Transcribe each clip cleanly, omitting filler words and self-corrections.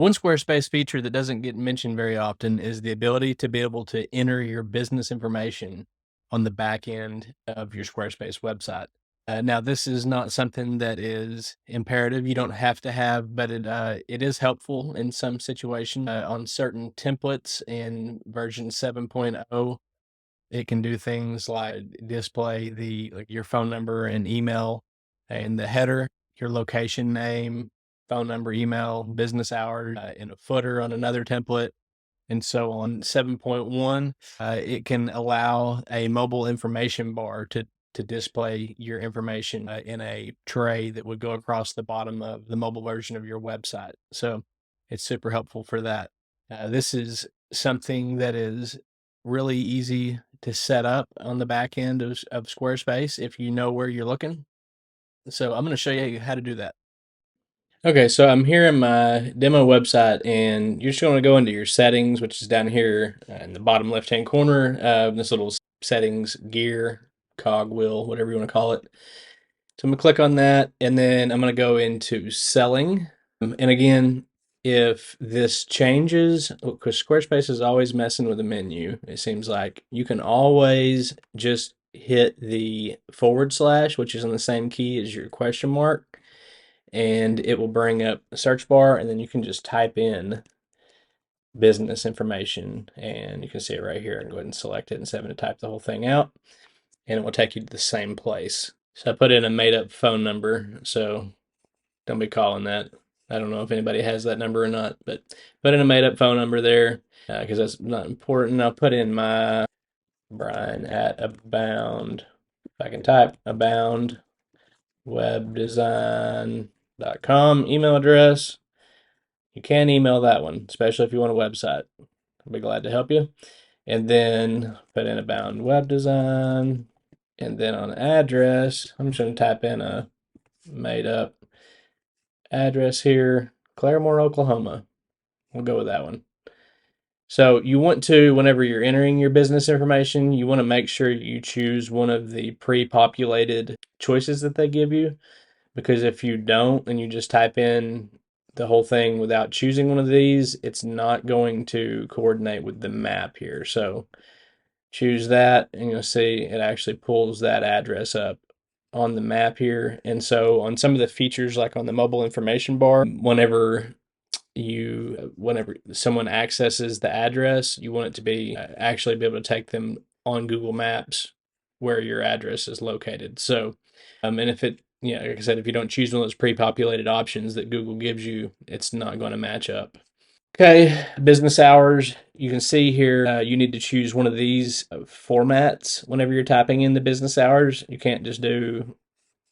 One Squarespace feature that doesn't get mentioned very often is the ability to be able to enter your business information on the back end of your Squarespace website. Now, this is not something that is imperative. You don't have to have, but it is helpful in some situations. On certain templates in version 7.0, it can do things like display your phone number and email in the header, your location name, phone number, email, business hours in a footer on another template, and so on. 7.1, it can allow a mobile information bar to display your information in a tray that would go across the bottom of the mobile version of your website. So it's super helpful for that. This is something that is really easy to set up on the back end of Squarespace if you know where you're looking. So I'm going to show you how to do that. Okay, so I'm here in my demo website, and you're just going to go into your settings, which is down here in the bottom left-hand corner of this little settings gear, cog wheel, whatever you want to call it. So I'm going to click on that, and then I'm going to go into selling. And again, if this changes, because Squarespace is always messing with the menu, it seems like you can always just hit the /, which is on the same key as your question mark, and it will bring up a search bar, and then you can just type in business information, and you can see it right here, and go ahead and select it instead of having to type the whole thing out, and it will take you to the same place. So I put in a made up phone number, so don't be calling that. I don't know if anybody has that number or not, but put in a made up phone number there because that's not important. I'll put in my Bryan at Abound. If I can type Abound webdesign.com email address. You can email that one, especially if you want a website. I'll be glad to help you. And then put in Abound web design. And then on address, I'm just going to type in a made up address here, Claremore, Oklahoma. We'll go with that one. So you want to, whenever you're entering your business information, you want to make sure you choose one of the pre-populated choices that they give you, because if you don't and you just type in the whole thing without choosing one of these, it's not going to coordinate with the map here. So choose that, and you'll see it actually pulls that address up on the map here. And so on some of the features, like on the mobile information bar, whenever someone accesses the address, you want it to be actually be able to take them on Google Maps where your address is located. So, and if it, like I said, if you don't choose one of those pre-populated options that Google gives you, it's not going to match up. Okay, business hours. You can see here you need to choose one of these formats whenever you're typing in the business hours. You can't just do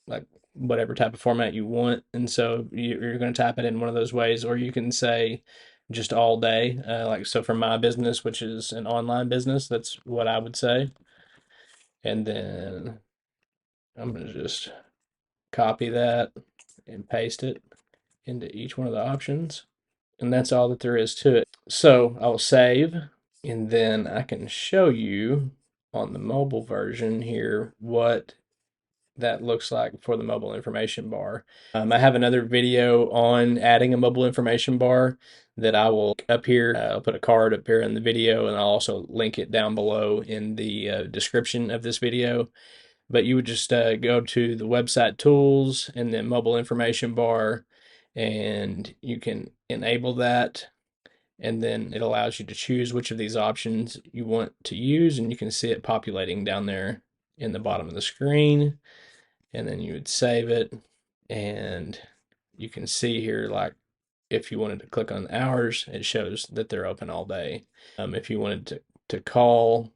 like whatever type of format you want. And so you're going to type it in one of those ways, or you can say just all day. Like, so for my business, which is an online business, that's what I would say. And then I'm going to just copy that and paste it into each one of the options. And that's all that there is to it. So I'll save, and then I can show you on the mobile version here what that looks like for the mobile information bar. I have another video on adding a mobile information bar that I will up here. I'll put a card up here in the video, and I'll also link it down below in the description of this video. But you would just go to the website tools and then mobile information bar, and you can enable that, and then it allows you to choose which of these options you want to use, and you can see it populating down there in the bottom of the screen. And then you would save it, and you can see here, like, if you wanted to click on hours, it shows that they're open all day. If you wanted to call,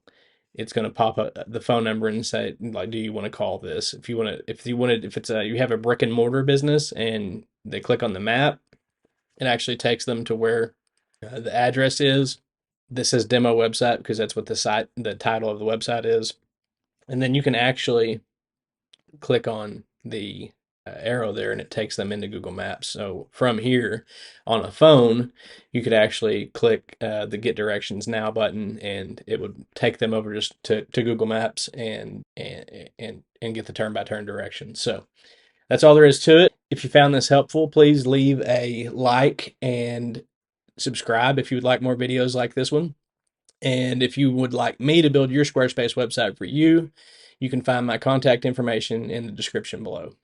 it's going to pop up the phone number and say, like, do you want to call this? If it's you have a brick and mortar business and they click on the map, it actually takes them to where the address is. This says demo website because that's what the title of the website is. And then you can actually click on the arrow there, and it takes them into Google Maps. So from here on a phone, you could actually click the Get Directions Now button, and it would take them over just to Google Maps and get the turn-by-turn directions. So that's all there is to it. If you found this helpful, please leave a like and subscribe if you would like more videos like this one. And if you would like me to build your Squarespace website for you, you can find my contact information in the description below.